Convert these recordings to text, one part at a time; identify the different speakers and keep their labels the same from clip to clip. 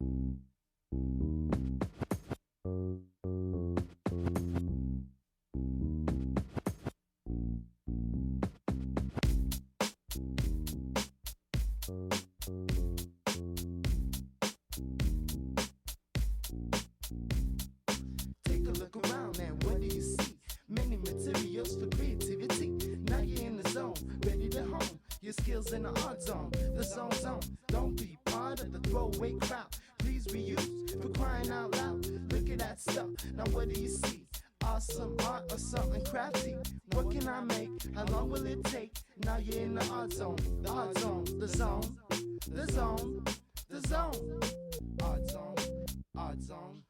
Speaker 1: Take a look around and what do you see? Many materials for creativity. Now you're in the zone, ready to hone your skills in the art zone. The zone. Don't be part of the throwaway crowd. Please reuse for crying out loud. Look at that stuff. Now what do you see? Awesome art or something crafty. What can I make? How long will it take? Now you're in the art zone. The art zone. The zone. The zone. The zone. Art zone. Art zone.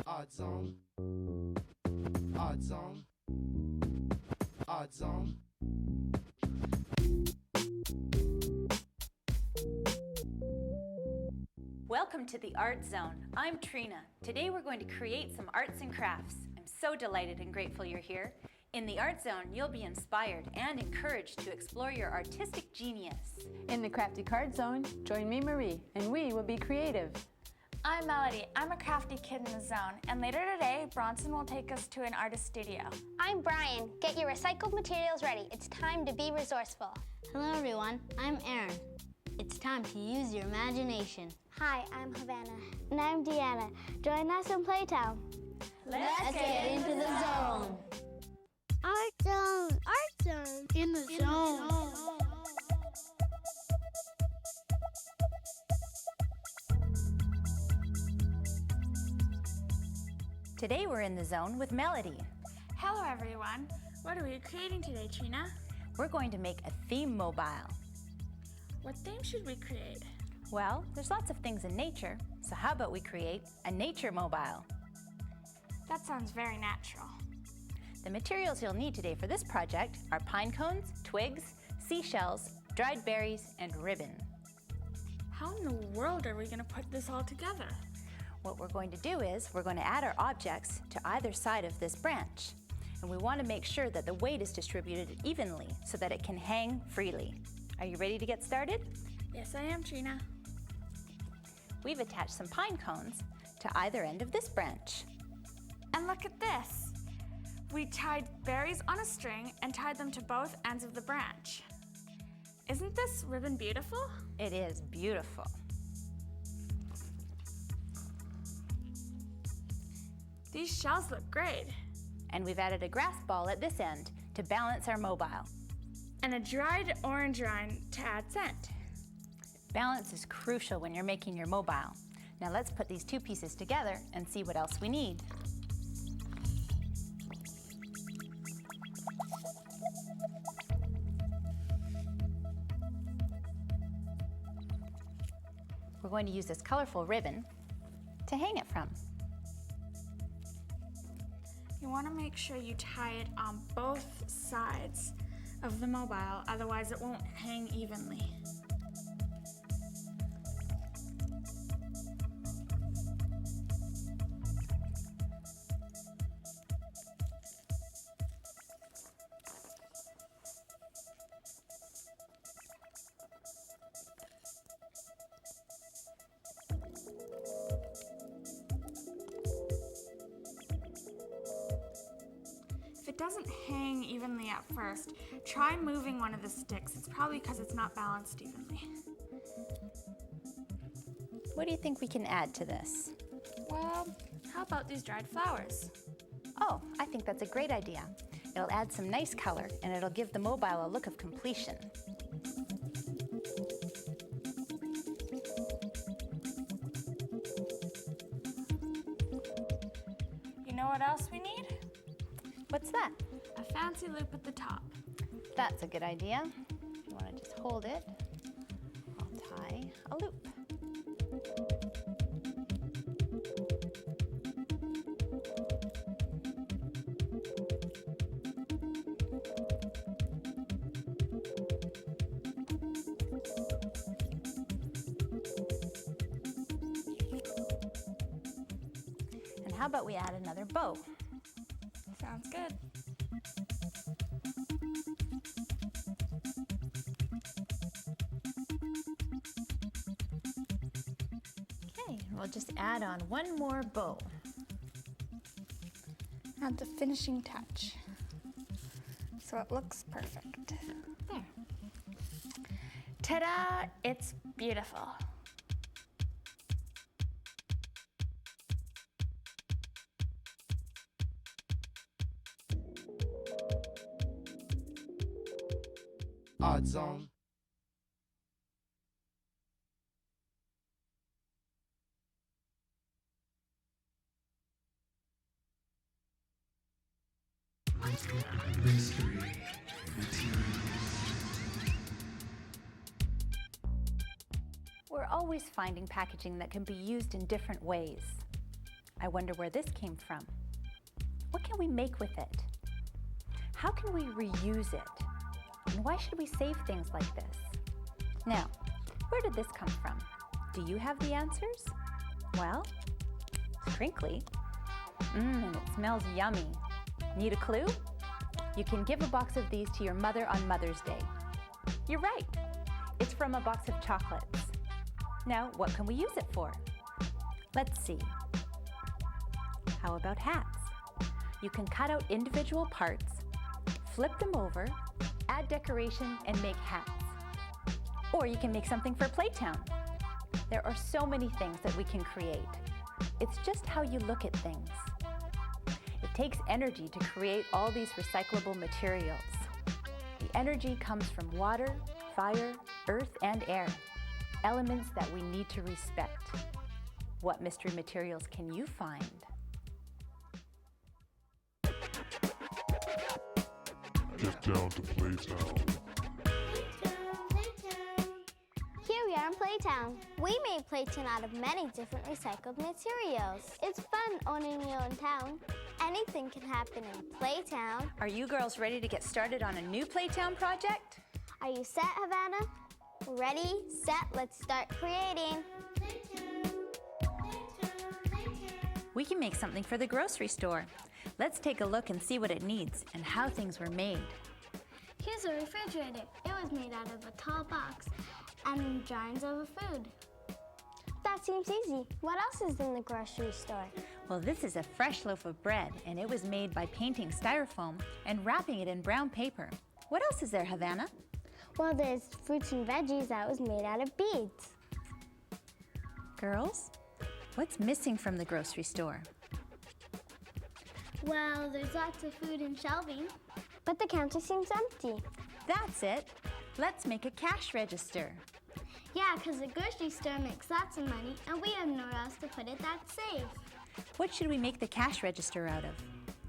Speaker 1: Art zone. Art zone. Art zone.
Speaker 2: Welcome to the Art Zone. I'm Trina. Today we're going to create some arts and crafts. I'm so delighted and grateful you're here. In the Art Zone, you'll be inspired and encouraged to explore your artistic genius.
Speaker 3: In the Crafty Card Zone, join me, Marie, and we will be creative.
Speaker 4: I'm Melody. I'm a crafty kid in the zone, and later today, Bronson will take us to an artist studio.
Speaker 5: I'm Brian. Get your recycled materials ready. It's time to be resourceful.
Speaker 6: Hello everyone, I'm Aaron. It's time to use your imagination.
Speaker 5: Hi, I'm Havana. And I'm Deanna. Join us in Playtown.
Speaker 6: Let's get into the zone.
Speaker 5: Art Zone. Art Zone.
Speaker 6: In the zone.
Speaker 2: Today we're in the zone with Melody.
Speaker 4: Hello, everyone. What are we creating today, Trina?
Speaker 2: We're going to make a theme mobile.
Speaker 4: What theme should we create?
Speaker 2: Well, there's lots of things in nature, so how about we create a nature mobile?
Speaker 4: That sounds very natural.
Speaker 2: The materials you'll need today for this project are pine cones, twigs, seashells, dried berries, and ribbon.
Speaker 4: How in the world are we going to put this all together?
Speaker 2: What we're going to do is we're going to add our objects to either side of this branch. And we want to make sure that the weight is distributed evenly so that it can hang freely. Are you ready to get started?
Speaker 4: Yes, I am, Trina.
Speaker 2: We've attached some pine cones to either end of this branch.
Speaker 4: And look at this. We tied berries on a string and tied them to both ends of the branch. Isn't this ribbon beautiful?
Speaker 2: It is beautiful.
Speaker 4: These shells look great.
Speaker 2: And we've added a grass ball at this end to balance our mobile.
Speaker 4: And a dried orange rind to add scent.
Speaker 2: Balance is crucial when you're making your mobile. Now let's put these two pieces together and see what else we need. We're going to use this colorful ribbon to hang it from.
Speaker 4: You want to make sure you tie it on both sides of the mobile, otherwise it won't hang evenly. If it doesn't hang evenly at first, try moving one of the sticks. It's probably because it's not balanced evenly.
Speaker 2: What do you think we can add to this?
Speaker 4: Well, how about these dried flowers?
Speaker 2: Oh, I think that's a great idea. It'll add some nice color and it'll give the mobile a look of completion.
Speaker 4: You know what else we need?
Speaker 2: What's that?
Speaker 4: A fancy loop at the top.
Speaker 2: That's a good idea. You want to just hold it. I'll tie a loop. And how about we add another bow?
Speaker 4: Sounds good.
Speaker 7: we'll just add on one more bow.
Speaker 4: Add the finishing touch so it looks perfect.
Speaker 7: There.
Speaker 4: Ta-da! It's beautiful.
Speaker 1: Art Zone.
Speaker 2: We're always finding packaging that can be used in different ways. I wonder where this came from. What can we make with it? How can we reuse it? And why should we save things like this? Now, where did this come from? Do you have the answers? Well, it's crinkly. And it smells yummy. Need a clue? You can give a box of these to your mother on Mother's Day. You're right. It's from a box of chocolates. Now, what can we use it for? Let's see. How about hats? You can cut out individual parts, flip them over, add decoration, and make hats. Or you can make something for Playtown. There are so many things that we can create. It's just how you look at things. It takes energy to create all these recyclable materials. The energy comes from water, fire, earth, and air, elements that we need to respect. What mystery materials can you find?
Speaker 8: Get down to Playtown.
Speaker 5: Here we are in Playtown. We made Playtown out of many different recycled materials. It's fun owning your own town. Anything can happen in Playtown.
Speaker 2: Are you girls ready to get started on a new Playtown project?
Speaker 5: Are you set, Havana? Ready, set, let's start creating.
Speaker 2: We can make something for the grocery store. Let's take a look and see what it needs and how things were made.
Speaker 5: Here's a refrigerator. It was made out of a tall box and jars of food. That seems easy. What else is in the grocery store?
Speaker 2: Well, this is a fresh loaf of bread, and it was made by painting styrofoam and wrapping it in brown paper. What else is there, Havana?
Speaker 5: Well, there's fruits and veggies that was made out of beads.
Speaker 2: Girls, what's missing from the grocery store?
Speaker 5: Well, there's lots of food and shelving. But the counter seems empty.
Speaker 2: That's it. Let's make a cash register.
Speaker 5: Yeah, because the grocery store makes lots of money and we have nowhere else to put it that's safe.
Speaker 2: What should we make the cash register out of?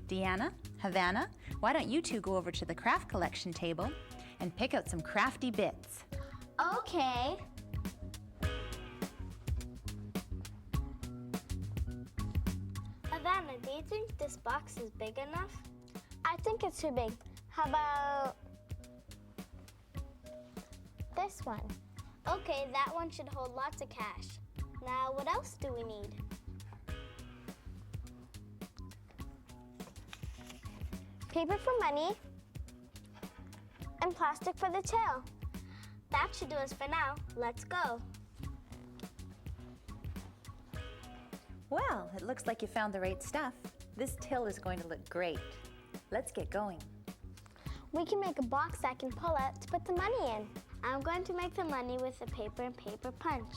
Speaker 2: Deanna, Havana, why don't you two go over to the craft collection table and pick out some crafty bits?
Speaker 5: Okay. Havana, do you think this box is big enough? I think it's too big. How about this one? Okay, that one should hold lots of cash. Now, what else do we need? Paper for money and plastic for the till. That should do us for now. Let's go.
Speaker 2: Well, it looks like you found the right stuff. This till is going to look great. Let's get going.
Speaker 5: We can make a box I can pull out to put the money in. I'm going to make the money with a paper and paper punch.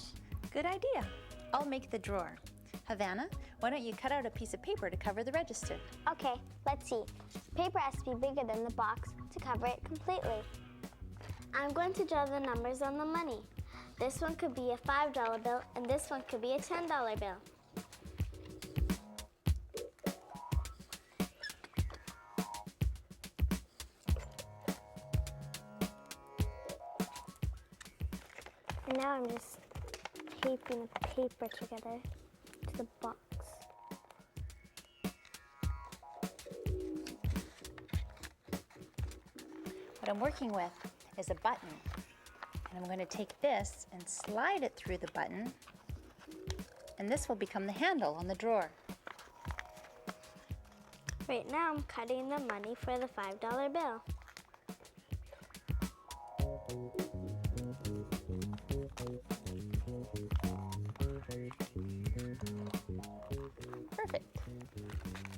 Speaker 2: Good idea. I'll make the drawer. Havana, why don't you cut out a piece of paper to cover the register?
Speaker 5: Okay, let's see. Paper has to be bigger than the box to cover it completely. I'm going to draw the numbers on the money. This one could be a $5 bill and this one could be a $10 bill. And now I'm just taping the paper together to the box.
Speaker 2: What I'm working with is a button. And I'm going to take this and slide it through the button. And this will become the handle on the drawer.
Speaker 5: Right now I'm cutting the money for the $5 bill.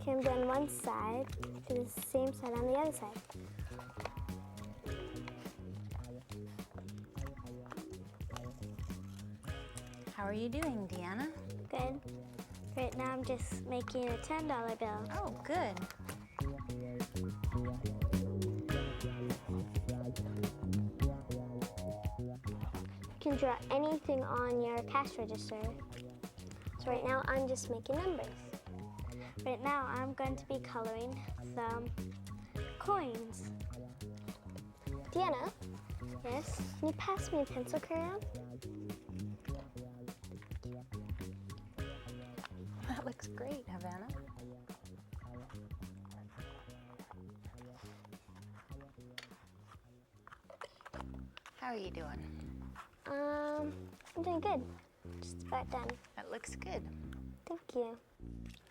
Speaker 5: Okay, I'm doing one side. Do the same side on the other side.
Speaker 2: How are you doing, Deanna?
Speaker 5: Good. Right now I'm just making a $10 bill.
Speaker 2: Oh, good.
Speaker 5: You can draw anything on your cash register. So right now I'm just making numbers. Right now I'm going to be coloring some coins. Deanna? Yes? Can you pass me a pencil crayon?
Speaker 2: That looks great, Havana. How are you doing?
Speaker 5: I'm doing good. Just about done.
Speaker 2: That looks good.
Speaker 5: Thank you.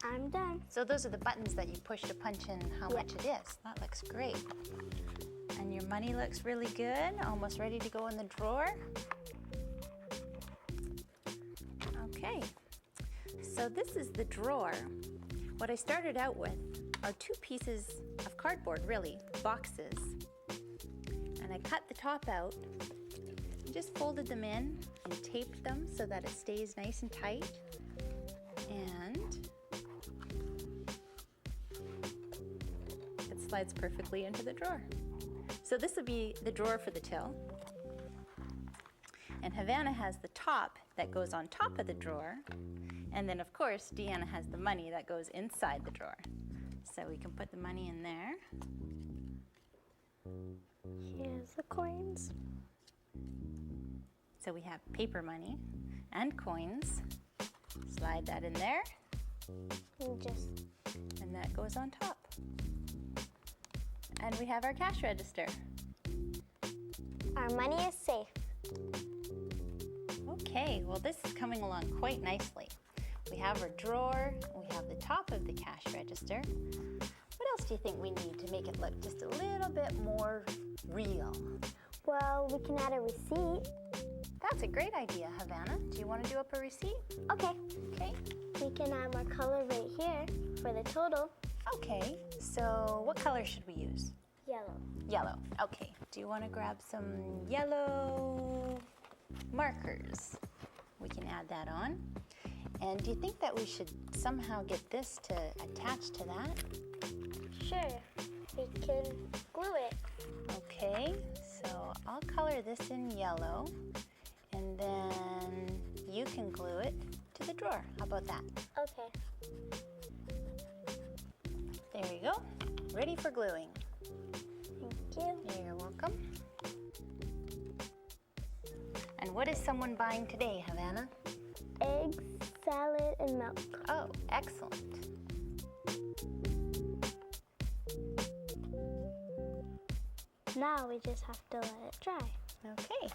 Speaker 5: I'm done.
Speaker 2: So those are the buttons that you push to punch in how much it is. That looks great. And your money looks really good, almost ready to go in the drawer. Okay, so this is the drawer. What I started out with are 2 pieces of cardboard, really, boxes. And I cut the top out, and just folded them in and taped them so that it stays nice and tight. And it slides perfectly into the drawer. So this would be the drawer for the till. And Havana has the top that goes on top of the drawer. And then, of course, Deanna has the money that goes inside the drawer. So we can put the money in there.
Speaker 5: Here's the coins.
Speaker 2: So we have paper money and coins. Slide that in there. And that goes on top. And we have our cash register.
Speaker 5: Our money is safe.
Speaker 2: Okay, well this is coming along quite nicely. We have our drawer, we have the top of the cash register. What else do you think we need to make it look just a little bit more real?
Speaker 5: Well, we can add a receipt.
Speaker 2: That's a great idea, Havana. Do you want to do up a receipt?
Speaker 5: Okay.
Speaker 2: Okay.
Speaker 5: We can add more color right here for the total.
Speaker 2: Okay, so what color should we use?
Speaker 5: Yellow.
Speaker 2: Yellow, okay. Do you want to grab some yellow markers? We can add that on. And do you think that we should somehow get this to attach to that?
Speaker 5: Sure. We can glue it.
Speaker 2: Okay, so I'll color this in yellow, and then you can glue it to the drawer. How about that?
Speaker 5: Okay.
Speaker 2: There you go. Ready for gluing.
Speaker 5: Thank you.
Speaker 2: You're welcome. And what is someone buying today, Havana?
Speaker 5: Eggs, salad, and milk.
Speaker 2: Oh, excellent.
Speaker 5: Now we just have to let it dry.
Speaker 2: Okay.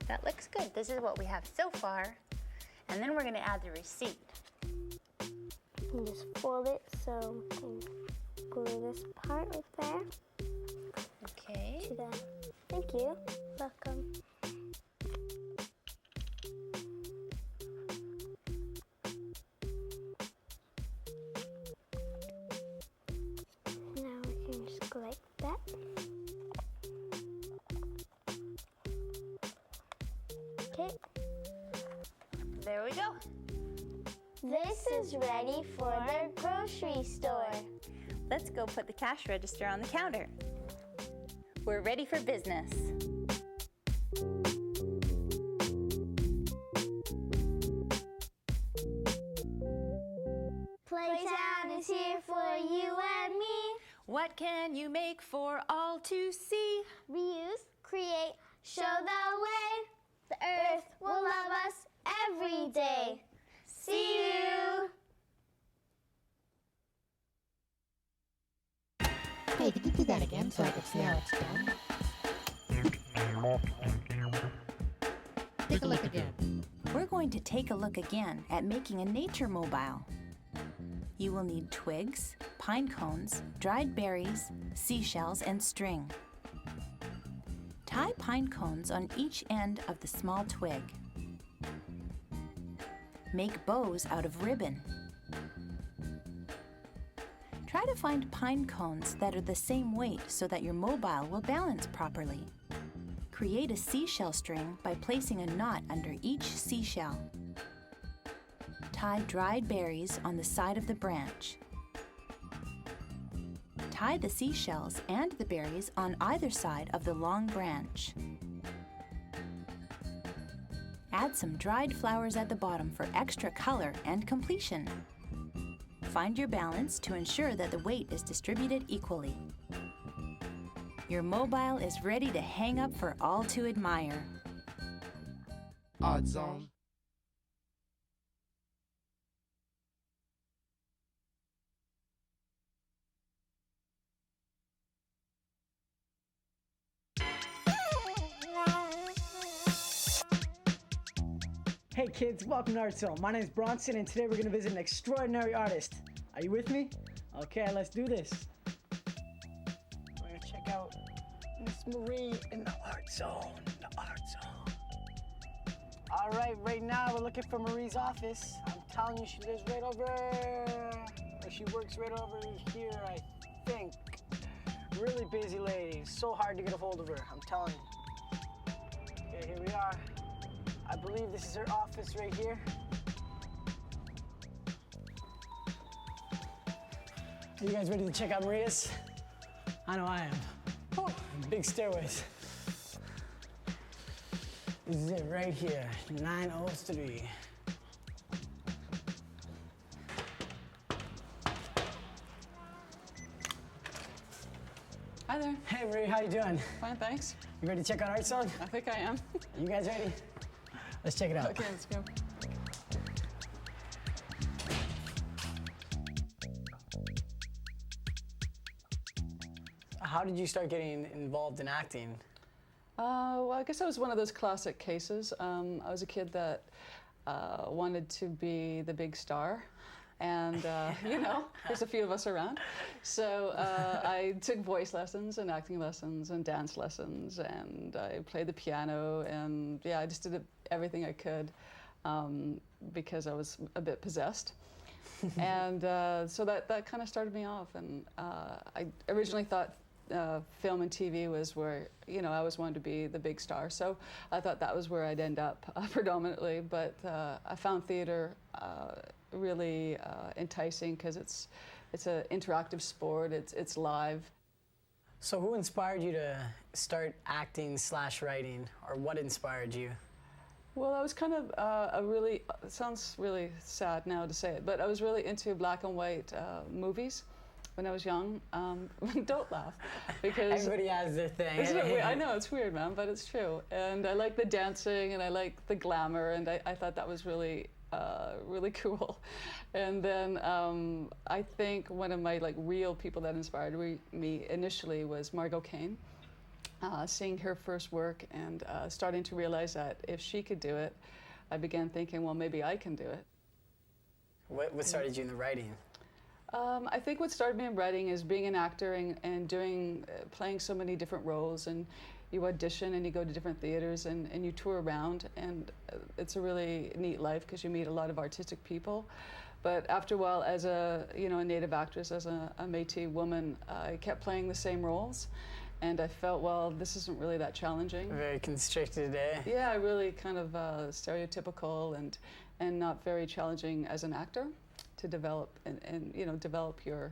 Speaker 2: That looks good. This is what we have so far. And then we're going to add the receipt.
Speaker 5: And just fold it so we can glue this part right there.
Speaker 2: Okay.
Speaker 5: To the. Thank you. Welcome. Now we can just go like that. Okay.
Speaker 2: There we go.
Speaker 5: This is ready for the grocery store.
Speaker 2: Let's go put the cash register on the counter. We're ready for business.
Speaker 5: Playtown is here for you and me.
Speaker 2: What can you make for all to see?
Speaker 5: Reuse, create, show the way. The earth will love us every day. See you.
Speaker 9: Hey, could you do that again so I can see how it's done? Take a look again.
Speaker 2: We're going to take a look again at making a nature mobile. You will need twigs, pine cones, dried berries, seashells, and string. Tie pine cones on each end of the small twig. Make bows out of ribbon. to find pine cones that are the same weight so that your mobile will balance properly. Create a seashell string by placing a knot under each seashell. Tie dried berries on the side of the branch. Tie the seashells and the berries on either side of the long branch. Add some dried flowers at the bottom for extra color and completion. Find your balance to ensure that the weight is distributed equally. Your mobile is ready to hang up for all to admire.
Speaker 1: Art Zone.
Speaker 10: Hey kids, welcome to Art Zone. My name is Bronson and today we're going to visit an extraordinary artist. Are you with me? Okay, let's do this. We're going to check out Miss Marie in the Art Zone. The Art Zone. All right now we're looking for Marie's office. I'm telling you, she lives right over, or she works right over here, I think. Really busy lady. So hard to get a hold of her, I'm telling you. Okay, here we are. I believe this is her office right here. Are you guys ready to check out Maria's? I know I am. Oh, big stairways. This is it right here, 903.
Speaker 11: Hi there.
Speaker 10: Hey Marie, how you doing?
Speaker 11: Fine, thanks.
Speaker 10: You ready to check out Art Zone?
Speaker 11: I think I am.
Speaker 10: You guys ready? Let's check it out.
Speaker 11: Okay, let's go.
Speaker 10: How did you start getting involved in acting?
Speaker 11: Well, I guess I was one of those classic cases. I was a kid that wanted to be the big star. And, you know, there's a few of us around. So I took voice lessons and acting lessons and dance lessons, and I played the piano, and yeah, I just did everything I could because I was a bit possessed. And so that kind of started me off. And I originally thought film and TV was where, you know, I always wanted to be the big star. So I thought that was where I'd end up predominantly. But I found theater really enticing because it's an interactive sport. It's live.
Speaker 10: So who inspired you to start acting / writing, or what inspired you?
Speaker 11: Well, I was kind of it sounds really sad now to say it, but I was really into black and white movies when I was young. Don't laugh, because
Speaker 10: everybody has their thing.
Speaker 11: Isn't it weird? I know, it's weird, man, but it's true. And I like the dancing, and I like the glamour, and I thought that was really really cool. And then I think one of my real people that inspired me initially was Margot Kane. Seeing her first work and starting to realize that if she could do it, I began thinking, well, maybe I can do it.
Speaker 10: What started you in the writing?
Speaker 11: I think what started me in writing is being an actor and playing so many different roles, and you audition and you go to different theaters and you tour around, and it's a really neat life because you meet a lot of artistic people. But after a while, as a native actress, as a Métis woman, I kept playing the same roles. And I felt, well, this isn't really that challenging. Very constricted, eh? Yeah, really kind of stereotypical and not very challenging as an actor to develop and develop your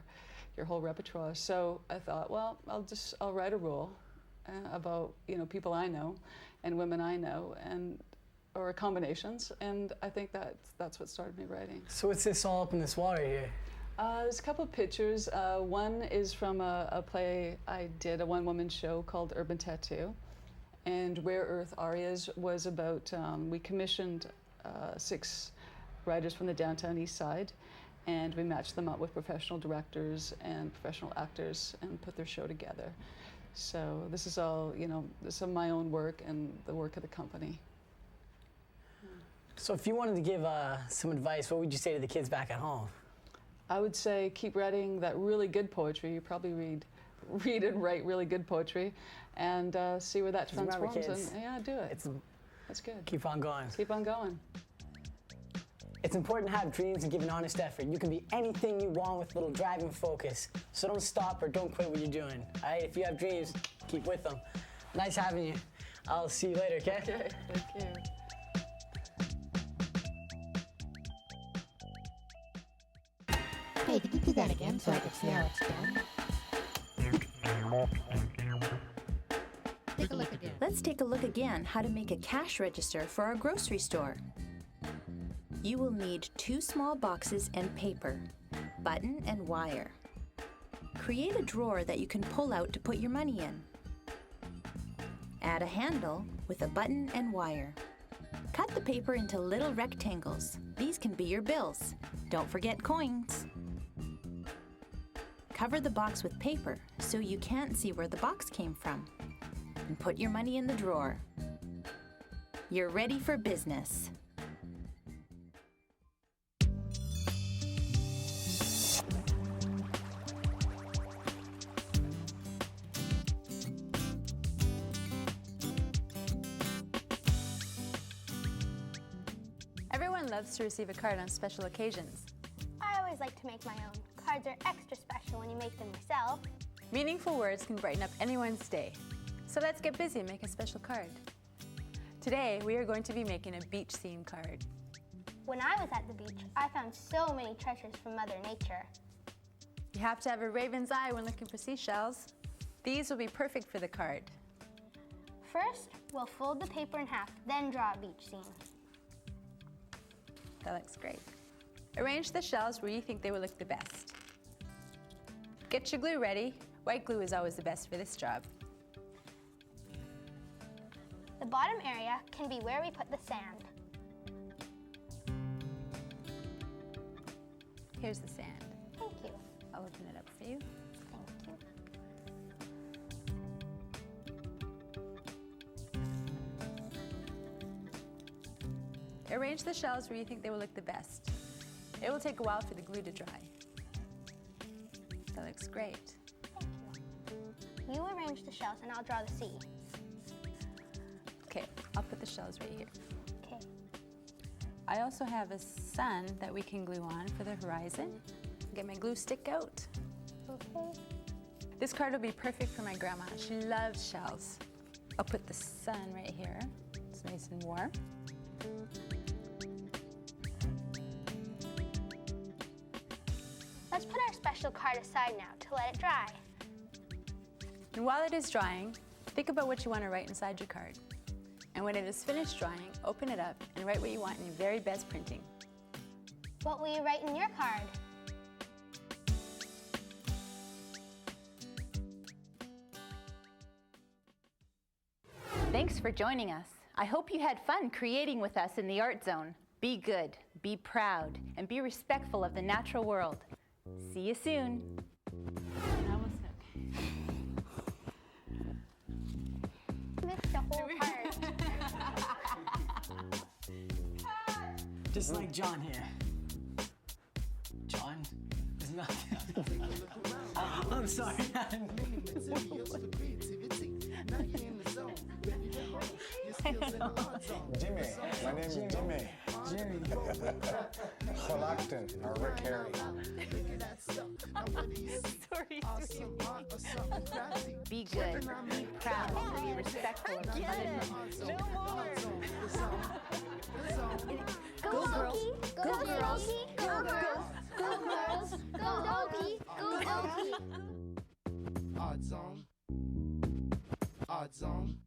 Speaker 11: whole repertoire. So I thought, well, I'll write a role about people I know and women I know or combinations, and I think that's what started me writing.
Speaker 10: So what's this all up in this wall right here?
Speaker 11: There's a couple of pictures. One is from a play I did, a one-woman show called Urban Tattoo. And Rare Earth Arias was about, we commissioned 6 writers from the downtown east side, and we matched them up with professional directors and professional actors and put their show together. So this is all, this is my own work and the work of the company.
Speaker 10: So if you wanted to give some advice, what would you say to the kids back at home?
Speaker 11: I would say keep writing that really good poetry. You probably read and write really good poetry, and see where that transforms.
Speaker 10: Remember, kids,
Speaker 11: and yeah, do it. That's good.
Speaker 10: Keep on going.
Speaker 11: Keep on going.
Speaker 10: It's important to have dreams and give an honest effort. You can be anything you want with a little drive and focus. So don't stop or don't quit what you're doing. All right, if you have dreams, keep with them. Nice having you. I'll see you later, okay?
Speaker 11: Okay, thank you.
Speaker 9: Hey, could you do that again so I can see how it's done? Take a look again.
Speaker 2: Let's take a look again how to make a cash register for our grocery store. You will need 2 small boxes and paper, button and wire. Create a drawer that you can pull out to put your money in. Add a handle with a button and wire. Cut the paper into little rectangles. These can be your bills. Don't forget coins. Cover the box with paper so you can't see where the box came from. And put your money in the drawer. You're ready for business.
Speaker 3: Everyone loves to receive a card on special occasions.
Speaker 5: I always like to make my own. Cards are extra special when you make them yourself.
Speaker 3: Meaningful words can brighten up anyone's day. So let's get busy and make a special card. Today, we are going to be making a beach theme card.
Speaker 5: When I was at the beach, I found so many treasures from Mother Nature.
Speaker 3: You have to have a raven's eye when looking for seashells. These will be perfect for the card.
Speaker 5: First, we'll fold the paper in half, then draw a beach scene.
Speaker 3: That looks great. Arrange the shells where you think they will look the best. Get your glue ready. White glue is always the best for this job.
Speaker 5: The bottom area can be where we put the sand.
Speaker 3: Here's the sand.
Speaker 5: Thank you.
Speaker 3: I'll open it up for you.
Speaker 5: Thank you.
Speaker 3: Arrange the shells where you think they will look the best. It will take a while for the glue to dry. That looks great.
Speaker 5: Thank you. You arrange the shells and I'll draw the sea.
Speaker 3: Okay, I'll put the shells right here.
Speaker 5: Okay.
Speaker 3: I also have a sun that we can glue on for the horizon. Get my glue stick out.
Speaker 5: Okay.
Speaker 3: This card will be perfect for my grandma. She loves shells. I'll put the sun right here. It's nice and warm.
Speaker 5: Let's put our special card aside now to let it dry.
Speaker 3: And while it is drying, think about what you want to write inside your card. And when it is finished drying, open it up and write what you want in your very best printing.
Speaker 5: What will you write in your card?
Speaker 2: Thanks for joining us. I hope you had fun creating with us in the Art Zone. Be good, be proud, and be respectful of the natural world. See you soon.
Speaker 5: Mixed the whole card.
Speaker 10: Just like John here. John is not. I'm sorry.
Speaker 12: Jimmy. My name is Jimmy.
Speaker 10: Jimmy.
Speaker 12: Holacton or Rick Harry.
Speaker 2: Sorry. Be good, be proud, be respectful of the other.
Speaker 5: No more.
Speaker 2: Go girls.
Speaker 5: Go girls. Go girls. Go girls. Go doggy. Go doggy.
Speaker 1: Art Zone. Art Zone.